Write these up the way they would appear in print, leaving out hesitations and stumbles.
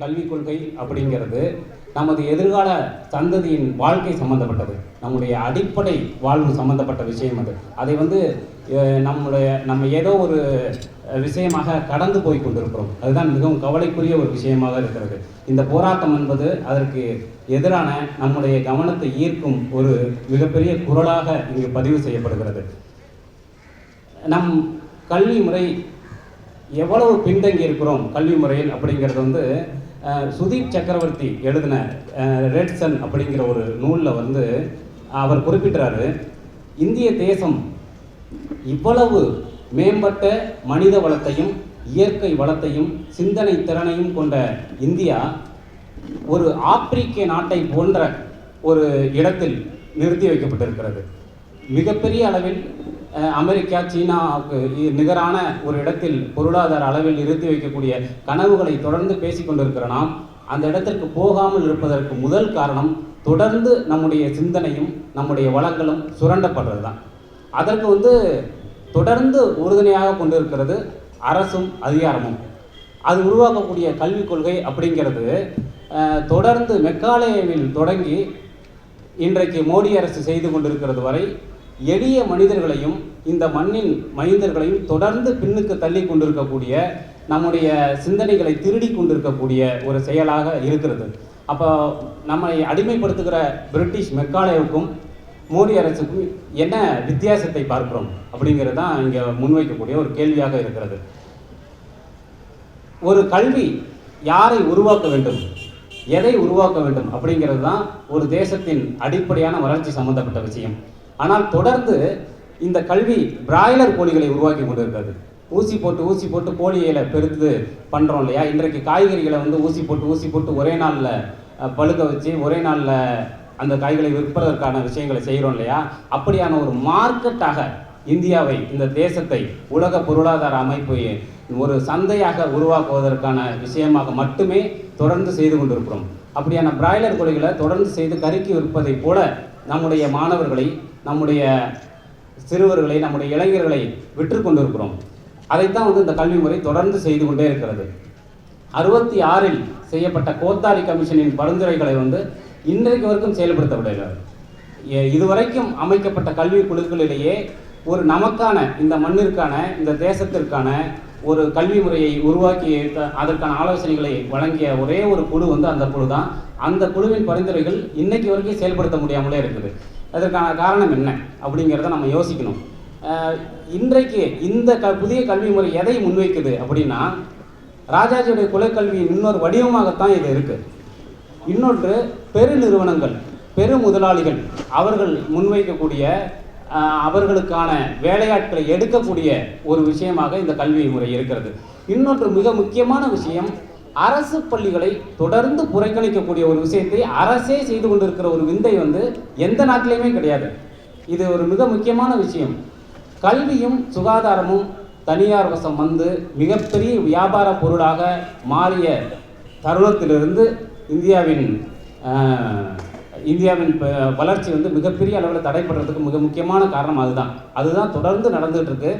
கல்விக் கொள்கை அப்படிங்கிறது நமது எதிர்கால சந்ததியின் வாழ்க்கை சம்பந்தப்பட்டது, நம்முடைய அடிப்படை வாழ்வு சம்பந்தப்பட்ட விஷயம். அதை நம்ம ஏதோ ஒரு விஷயமாக கடந்து போய் கொண்டிருக்கிறோம். அதுதான் மிகவும் கவலைக்குரிய ஒரு விஷயமாக இருக்கிறது. இந்த போராட்டம் என்பது அதற்கு எதிரான நம்முடைய கவனத்தை ஈர்க்கும் ஒரு மிகப்பெரிய குரலாக இங்கு பதிவு செய்யப்படுகிறது. நம் கல்வி முறை எவ்வளவு பின்தங்கி இருக்கிறோம் கல்வி முறையில் அப்படிங்கிறது சுதீப் சக்கரவர்த்தி எழுதின ரெட் சன் அப்படிங்கிற ஒரு நூலில் அவர் குறிப்பிட்டாரு. இந்திய தேசம் இவ்வளவு மேம்பட்ட மனித வளத்தையும் இயற்கை வளத்தையும் சிந்தனை திறனையும் கொண்ட இந்தியா ஒரு ஆப்பிரிக்க நாட்டை போன்ற ஒரு இடத்தில் நிறுத்தி வைக்கப்பட்டிருக்கிறது. மிகப்பெரிய அளவில் அமெரிக்கா சீனாவுக்கு நிகரான ஒரு இடத்தில் பொருளாதார அளவில் நிறுத்தி வைக்கக்கூடிய கனவுகளை தொடர்ந்து பேசிக்கொண்டிருக்கிற நாம் அந்த இடத்திற்கு போகாமல் இருப்பதற்கு முதல் காரணம் தொடர்ந்து நம்முடைய சிந்தனையும் நம்முடைய வளங்களும் சுரண்டப்படுறது தான். அதற்கு தொடர்ந்து உறுதுணையாக கொண்டிருக்கிறது அரசும் அதிகாரமும். அது உருவாக்கக்கூடிய கல்விக் கொள்கை அப்படிங்கிறது தொடர்ந்து மெக்காலேவில் தொடங்கி இன்றைக்கு மோடி அரசு செய்து கொண்டிருக்கிறது வரை எளிய மனிதர்களையும் இந்த மண்ணின் மைந்தர்களையும் தொடர்ந்து பின்னுக்கு தள்ளி கொண்டிருக்கக்கூடிய நம்முடைய சிந்தனைகளை திருடி கொண்டிருக்கக்கூடிய ஒரு செயலாக இருக்கிறது. அப்போ நம்மை அடிமைப்படுத்துகிற பிரிட்டிஷ் மெக்காலேவுக்கும் மோடி அரசுக்கும் என்ன வித்தியாசத்தை பார்க்கிறோம் அப்படிங்கிறது தான் இங்கே முன்வைக்கக்கூடிய ஒரு கேள்வியாக இருக்கிறது. ஒரு கல்வி யாரை உருவாக்க வேண்டும், எதை உருவாக்க வேண்டும் அப்படிங்கிறது தான் ஒரு தேசத்தின் அடிப்படையான வளர்ச்சி சம்பந்தப்பட்ட விஷயம். ஆனால் தொடர்ந்து இந்த கல்வி பிராய்லர் கோழிகளை உருவாக்கி கொண்டிருக்கிறது. ஊசி போட்டு கோழிகளை பெருத்து பண்ணுறோம் இல்லையா? இன்றைக்கு காய்கறிகளை ஊசி போட்டு ஒரே நாளில் பழுக்க வச்சு ஒரே நாளில் அந்த காய்களை விற்பதற்கான விஷயங்களை செய்கிறோம் இல்லையா? அப்படியான ஒரு மார்க்கெட்டாக இந்தியாவை, இந்த தேசத்தை உலக பொருளாதார அமைப்பு ஒரு சந்தையாக உருவாக்குவதற்கான விஷயமாக மட்டுமே தொடர்ந்து செய்து கொண்டிருக்கிறோம். அப்படியான பிராய்லர் கோழிகளை தொடர்ந்து செய்து கருக்கி விற்பதை போல நம்முடைய மாணவர்களை, நம்முடைய சிறுவர்களை, நம்முடைய இளைஞர்களை விற்று கொண்டிருக்கிறோம். அதைத்தான் இந்த கல்வி முறை தொடர்ந்து செய்து கொண்டே இருக்கிறது. 66இல் செய்யப்பட்ட கோத்தாரி கமிஷனின் பரிந்துரைகளை இன்றைக்கு வரைக்கும் செயல்படுத்தப்படவில்லை. இதுவரைக்கும் அமைக்கப்பட்ட கல்வி குழுக்களிலேயே ஒரு நமக்கான, இந்த மண்ணிற்கான, இந்த தேசத்திற்கான ஒரு கல்வி முறையை உருவாக்கி அதற்கான ஆலோசனைகளை வழங்கிய ஒரே ஒரு குழு அந்த குழு தான். அந்த குழுவின் பரிந்துரைகள் இன்னைக்கு வரைக்கும் செயல்படுத்த முடியாமலே இருக்குது. அதற்கான காரணம் என்ன அப்படிங்கிறத நம்ம யோசிக்கணும். இன்றைக்கு இந்த புதிய கல்வி முறை எதை முன்வைக்குது அப்படின்னா, ராஜாஜியுடைய குலக்கல்வியின் இன்னொரு வடிவமாகத்தான் இது இருக்குது. இன்னொன்று, பெரு நிறுவனங்கள், பெரு முதலாளிகள் அவர்கள் முன்வைக்கக்கூடிய அவர்களுக்கான வேலையாட்களை எடுக்கக்கூடிய ஒரு விஷயமாக இந்த கல்வி முறை இருக்கிறது. இன்னொன்று மிக முக்கியமான விஷயம், அரசு பள்ளிகளை தொடர்ந்து புறக்கணிக்கக்கூடிய ஒரு விஷயத்தை அரசே செய்து கொண்டிருக்கிற ஒரு விந்தை எந்த நாட்டிலையுமே கிடையாது. இது ஒரு மிக முக்கியமான விஷயம். கல்வியும் சுகாதாரமும் தனியார் வசம் மிகப்பெரிய வியாபார பொருளாக மாறிய தருணத்திலிருந்து இந்தியாவின் வளர்ச்சி மிகப்பெரிய அளவில் தடைப்படுறதுக்கு மிக முக்கியமான காரணம் அதுதான் தொடர்ந்து நடந்துகிட்டு இருக்கு.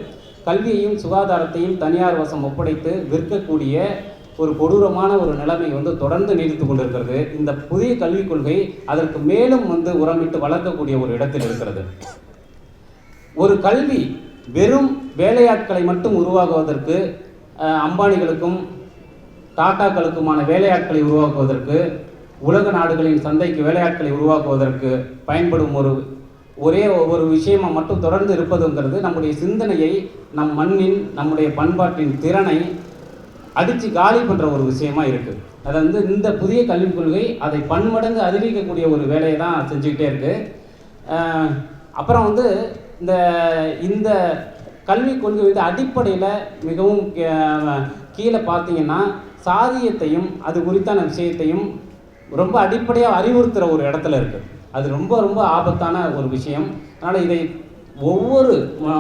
கல்வியையும் சுகாதாரத்தையும் தனியார் வசம் ஒப்படைத்து விற்கக்கூடிய ஒரு கொடூரமான ஒரு நிலைமை தொடர்ந்து நீடித்து கொண்டிருக்கிறது. இந்த புதிய கல்விக் கொள்கை அதற்கு மேலும் உரமிட்டு வளர்க்கக்கூடிய ஒரு இடத்தில் இருக்கிறது. ஒரு கல்வி வெறும் வேலையாட்களை மட்டும் உருவாக்குவதற்கு, அம்பானிகளுக்கும் டாட்டாக்களுக்குமான வேலையாட்களை உருவாக்குவதற்கு, உலக நாடுகளின் சந்தைக்கு வேலையாட்களை உருவாக்குவதற்கு பயன்படும் ஒரே ஒரு விஷயமா மட்டும் தொடர்ந்து இருப்பதுங்கிறது நம்முடைய சிந்தனையை, நம் மண்ணின், நம்முடைய பண்பாட்டின் திறனை அடித்து காலி பண்ணுற ஒரு விஷயமா இருக்குது. அதை இந்த புதிய கல்விக் கொள்கை அதை பன்மடங்கு அறிவிக்கக்கூடிய ஒரு வேலையை தான் செஞ்சுக்கிட்டே இருக்குது. அப்புறம் இந்த கல்விக் கொள்கை அடிப்படையில் மிகவும் கீழே பார்த்தீங்கன்னா சாதியத்தையும் அது குறித்தான விஷயத்தையும் ரொம்ப அடிப்படையாக அறிவுறுத்துகிற ஒரு இடத்துல இருக்குது. அது ரொம்ப ரொம்ப ஆபத்தான ஒரு விஷயம். அதனால் இதை ஒவ்வொரு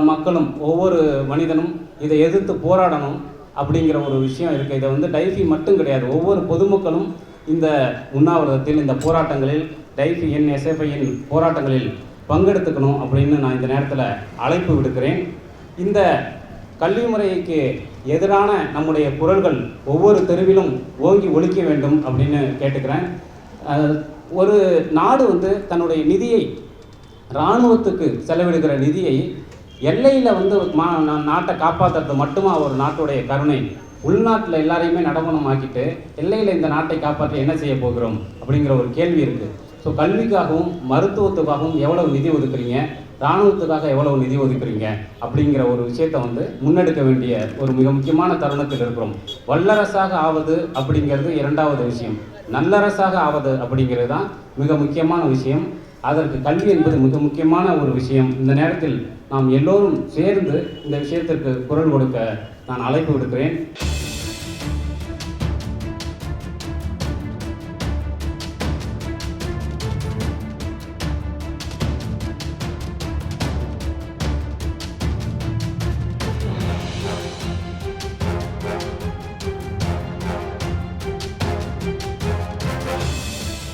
மக்களும், ஒவ்வொரு மனிதனும் இதை எதிர்த்து போராடணும் அப்படிங்கிற ஒரு விஷயம் இருக்குது. இதை டைஃபி மட்டும் கிடையாது, ஒவ்வொரு பொதுமக்களும் இந்த உண்ணாவிரதத்தில், இந்த போராட்டங்களில், டைஃபி எஸ்எஃப்ஐயின் போராட்டங்களில் பங்கெடுத்துக்கணும் அப்படின்னு நான் இந்த நேரத்தில் அழைப்பு விடுக்கிறேன். இந்த கல்வி முறைக்கு எதிரான நம்முடைய குரல்கள் ஒவ்வொரு தெருவிலும் ஓங்கி ஒலிக்க வேண்டும் அப்படின்னு கேட்டுக்கிறேன். ஒரு நாடு வந்து தன்னுடைய நிதியை, இராணுவத்துக்கு செலவிடுகிற நிதியை எல்லையில் வந்து நாட்டை காப்பாற்றுறது மட்டுமா ஒரு நாட்டுடைய கருணை? உள்நாட்டில் எல்லாரையுமே நடவனமாக்கிட்டு எல்லையில் இந்த நாட்டை காப்பாற்ற என்ன செய்ய போகிறோம் அப்படிங்கிற ஒரு கேள்வி இருக்குது. ஸோ கல்விக்காகவும் மருத்துவத்துக்காகவும் எவ்வளவு நிதி ஒதுக்குறீங்க, இராணுவத்துக்காக எவ்வளவு நிதி ஒதுக்குறீங்க அப்படிங்கிற ஒரு விஷயத்தை வந்து முன்னெடுக்க வேண்டிய ஒரு மிக முக்கியமான தருணத்தில் இருக்கிறோம். வல்லரசாக ஆவது அப்படிங்கிறது இரண்டாவது விஷயம், நல்லரசாக ஆவது அப்படிங்கிறது தான் மிக முக்கியமான விஷயம். அதற்கு கல்வி என்பது மிக முக்கியமான ஒரு விஷயம். இந்த நேரத்தில் நாம் எல்லோரும் சேர்ந்து இந்த விஷயத்திற்கு குரல் கொடுக்க நான் அழைப்பு விடுக்கிறேன்.